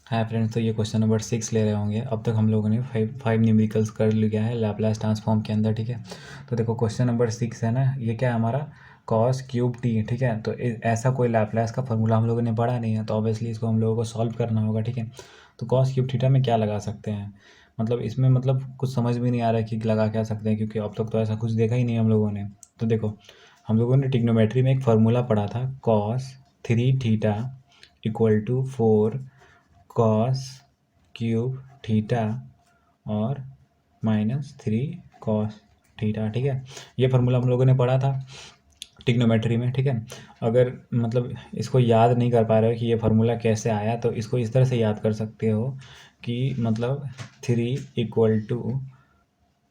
Hi friends, तो ये question number 6 ले रहे होंगे। अब तक हम लोगों ने फाइव न्यूमेरिकल्स कर लिया है लैपलास ट्रांसफॉर्म के अंदर, ठीक है। तो देखो क्वेश्चन नंबर 6 है ना, ये क्या है हमारा कॉस क्यूब टी, ठीक है। तो ऐसा कोई लैपलास का फॉर्मूला हम लोगों ने पढ़ा नहीं है, तो ऑब्वियसली इसको हम लोगों को सॉल्व करना होगा, ठीक है। तो कॉस क्यूब थीटा में क्या लगा सकते हैं, मतलब इसमें मतलब कुछ समझ भी नहीं आ रहा है कि लगा क्या सकते हैं, क्योंकि अब तक तो ऐसा कुछ देखा ही नहीं हम लोगों ने। तो देखो हम लोगों ने ट्रिग्नोमेट्री में एक फार्मूला पढ़ा था, cos 3 theta equal to 4 cos cube theta और -3 कॉस थीटा, ठीक है। ये फार्मूला हम लोगों ने पढ़ा था ट्रिग्नोमेट्री में, ठीक है। अगर मतलब इसको याद नहीं कर पा रहे हो कि ये फार्मूला कैसे आया, तो इसको इस तरह से याद कर सकते हो कि मतलब 3 इक्वल टू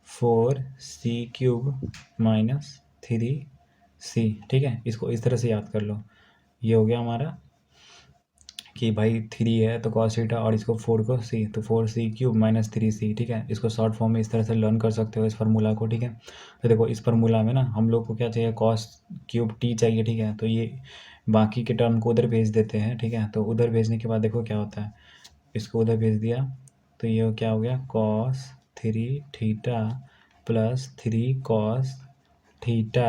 4c³ -3c, ठीक है। इसको इस तरह से याद कर लो। ये हो गया हमारा कि भाई 3 है तो कॉस थीटा, और इसको 4 को c, तो 4c³ -3c, ठीक है। इसको शॉर्ट फॉर्म में इस तरह से लर्न कर सकते हो इस फार्मूला को, ठीक है। तो देखो इस फार्मूला में ना हम लोग को क्या चाहिए, कॉस क्यूब टी चाहिए, ठीक है। तो ये बाकी के टर्म को उधर भेज देते हैं, ठीक है। तो उधर भेजने के बाद देखो क्या होता है, इसको उधर भेज दिया तो ये क्या हो गया, cos 3 theta plus 3 cos theta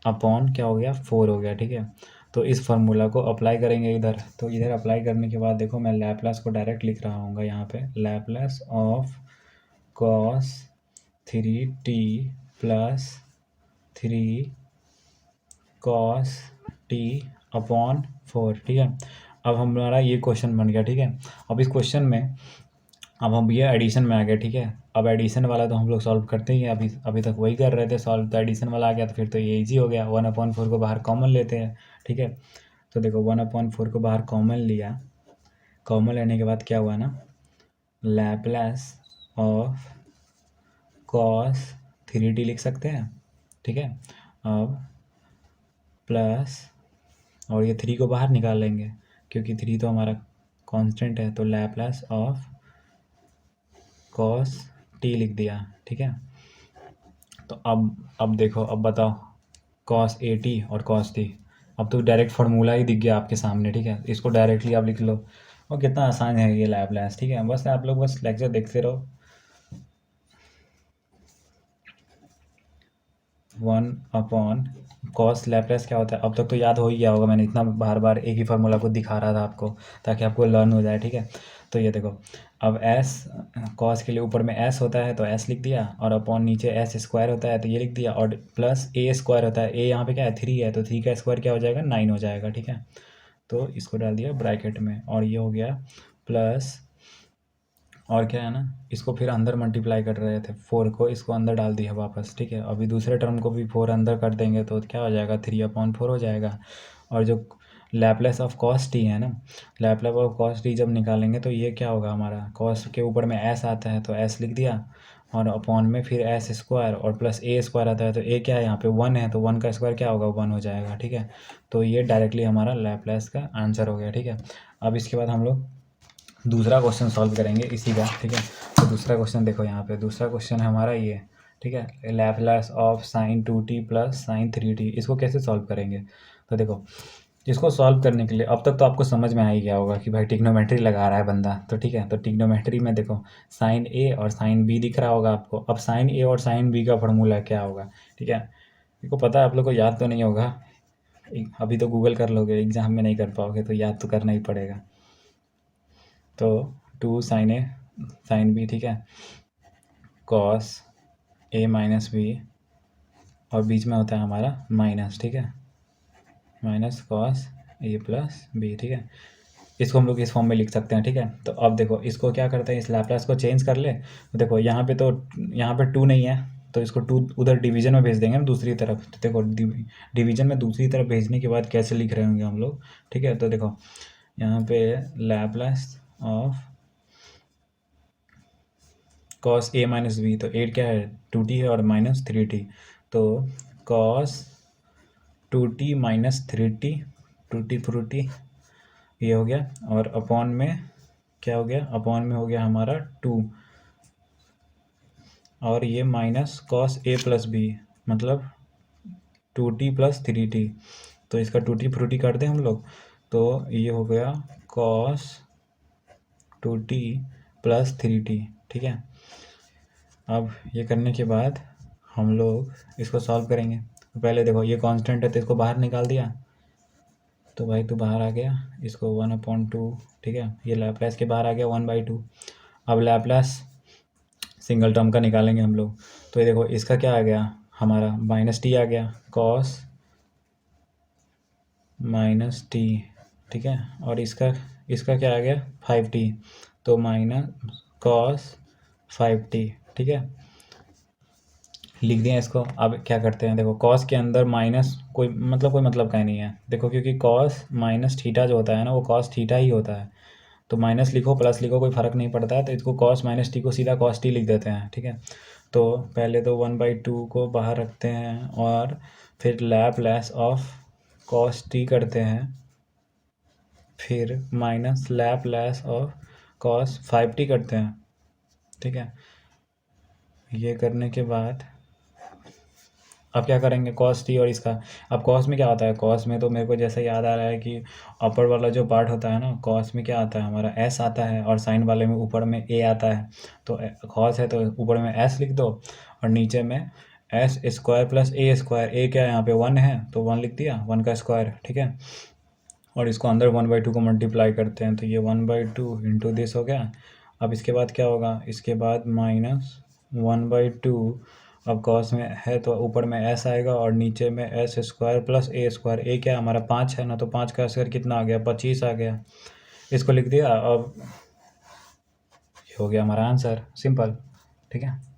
upon क्या हो गया, 4 हो गया, ठीक है। तो इस फार्मूला को अप्लाई करेंगे इधर, तो इधर अप्लाई करने के बाद देखो मैं लैपलास को डायरेक्ट लिख रहा हूँ यहाँ पे, Laplace of cos 3t plus 3 cos T upon 4, ठीक है। अब हमारा ये क्वेश्चन बन गया, ठीक है। अब इस क्वेश्चन में अब हम ये एडिशन में आ गए, ठीक है। अब एडिशन वाला तो हम लोग सॉल्व करते ही हैं, अभी तक वही कर रहे थे सॉल्व, तो एडिशन वाला आ गया तो फिर तो ये इजी हो गया। 1/4 को बाहर कॉमन लेते हैं, ठीक है। तो देखो 1/4 को बाहर कॉमन लिया, कॉमन लेने के बाद क्या हुआ ना, लैपलास ऑफ कॉस 3t लिख सकते हैं, ठीक है। अब प्लस, और ये 3 को बाहर निकाल लेंगे क्योंकि 3 तो हमारा कांस्टेंट है, तो लैपलास ऑफ कॉस टी लिख दिया, ठीक है। तो अब देखो, अब बताओ कॉस AT और कॉस टी, अब तो डायरेक्ट फार्मूला ही दिख गया आपके सामने, ठीक है। इसको डायरेक्टली आप लिख लो, और कितना आसान है ये लैपलास, ठीक है। बस आप लोग बस लेक्चर देखते रहो। 1 कॉस लैपलास क्या होता है, अब तक तो याद हो ही गया होगा, मैंने इतना बार बार एक ही फार्मूला को दिखा रहा था आपको ताकि आपको लर्न हो जाए, ठीक है। तो ये देखो, अब s कॉस के लिए ऊपर में s होता है तो s लिख दिया, और अपॉन नीचे s² होता है तो ये लिख दिया, और प्लस a² होता है, a यहाँ पे क्या है 3 है, तो 3 का स्क्वायर क्या हो जाएगा, 9 हो जाएगा, ठीक है। तो इसको डाल दिया ब्रैकेट में, और ये हो गया प्लस, और क्या है ना, इसको फिर अंदर मल्टीप्लाई कर रहे थे 4 को, इसको अंदर डाल दिया वापस, ठीक है। अभी दूसरे टर्म को भी 4 अंदर कर देंगे तो क्या हो जाएगा, 3/4 हो जाएगा। और जो लैपलेस ऑफ कॉस टी है ना, लैपलेस ऑफ कॉस टी जब निकालेंगे तो ये क्या होगा, हमारा कॉस के ऊपर में s आता है तो s लिख दिया, और अपॉन में फिर s² और प्लस a² आता है, तो a क्या है यहाँ पे 1 है, तो 1 का स्क्वायर क्या होगा, 1 हो जाएगा, ठीक है। तो ये डायरेक्टली हमारा लैपलेस का आंसर हो गया, ठीक है। अब इसके बाद हम लोग दूसरा क्वेश्चन सॉल्व करेंगे इसी का, ठीक है। तो दूसरा क्वेश्चन देखो यहाँ पे, दूसरा क्वेश्चन है हमारा ये, ठीक है, Laplace of sin 2t plus sin 3t, इसको कैसे सॉल्व करेंगे। तो देखो इसको सॉल्व करने के लिए अब तक तो आपको समझ में आ ही गया होगा कि भाई ट्रिग्नोमेट्री लगा रहा है बंदा, तो ठीक है। तो ट्रिग्नोमेट्री में देखो साइन ए और साइन बी दिख रहा होगा आपको, अब साइन ए और साइन बी का फॉर्मूला क्या होगा, ठीक है। देखो पता है आप लोग को, याद तो नहीं होगा, अभी तो गूगल कर लोगे, एग्जाम में नहीं कर पाओगे तो याद तो करना ही पड़ेगा। तो 2 sin A sin B, ठीक है, cos A माइनस बी, और बीच में होता है हमारा माइनस, ठीक है, minus cos A plus B, ठीक है। इसको हम लोग इस फॉर्म में लिख सकते हैं, ठीक है। तो अब देखो इसको क्या करते हैं, इस लैपलास को चेंज कर ले, तो देखो यहाँ पे तो यहाँ पे 2 नहीं है, तो इसको 2 उधर डिवीजन में भेज देंगे हम दूसरी तरफ। तो देखो डिवीजन में दूसरी तरफ भेजने के बाद कैसे लिख रहे होंगे हम लोग, ठीक है। तो देखो यहाँ पे Laplace of cos A minus B, तो 8 क्या है 2t है, और माइनस 3t, तो cos 2t minus 3t, 2t Frooti, ये हो गया, और अपॉन में क्या हो गया, अपॉन में हो गया हमारा 2, और ये minus cos A plus B, मतलब 2t प्लस 3t, तो इसका 2t फ्रूटी कर दें हम लोग, तो ये हो गया कॉस 2t प्लस 3t, ठीक है। अब ये करने के बाद हम लोग इसको सॉल्व करेंगे। तो पहले देखो ये कांस्टेंट है तो इसको बाहर निकाल दिया, तो भाई तो बाहर आ गया, इसको 1/2, ठीक है। ये लैप्लास के बाहर आ गया 1/2। अब लैप्लास सिंगल टर्म का निकालेंगे हम लोग। तो ये देखो इसका क्या आ गया हमारा -t आ गया, cos -t, ठीक है। और इसका क्या आ गया 5t, तो cos 5t, ठीक है। लिख दिया इसको। अब क्या करते हैं, देखो cos के अंदर माइनस कोई मतलब का ही नहीं है, देखो क्योंकि cos माइनस थीटा जो होता है ना वो cos थीटा ही होता है। तो माइनस लिखो प्लस लिखो कोई फ़र्क नहीं पड़ता है, तो इसको cos -t को सीधा cos t लिख देते हैं, ठीक है। तो पहले तो 1/2 को बाहर रखते हैं और फिर लैप्लास ऑफ cos t करते हैं, फिर minus Laplace of cos 5t करते हैं, ठीक है। ये करने के बाद अब क्या करेंगे cos t और इसका। अब cos में क्या होता है, cos में तो मेरे को जैसे याद आ रहा है कि अपर वाला जो पार्ट होता है ना, cos में क्या आता है हमारा s आता है, और साइन वाले में ऊपर में a आता है। तो cos है तो ऊपर में s लिख दो और नीचे में s square plus a square. a क्या है यहाँ पे 1 है तो 1 लिख दिया, 1 का स्क्वायर, ठीक है। और इसको अंदर 1/2 को मल्टीप्लाई करते हैं तो ये 1/2 इंटू दिस हो गया। अब इसके बाद क्या होगा, इसके बाद -1/2। अब cos में है तो ऊपर में s आएगा और नीचे में s square plus a square. a क्या है हमारा 5 है ना, तो 5 का स्क्वायर कितना आ गया 25 आ गया। इसको लिख दिया। अब ये हो गया हमारा आंसर, सिंपल, ठीक है।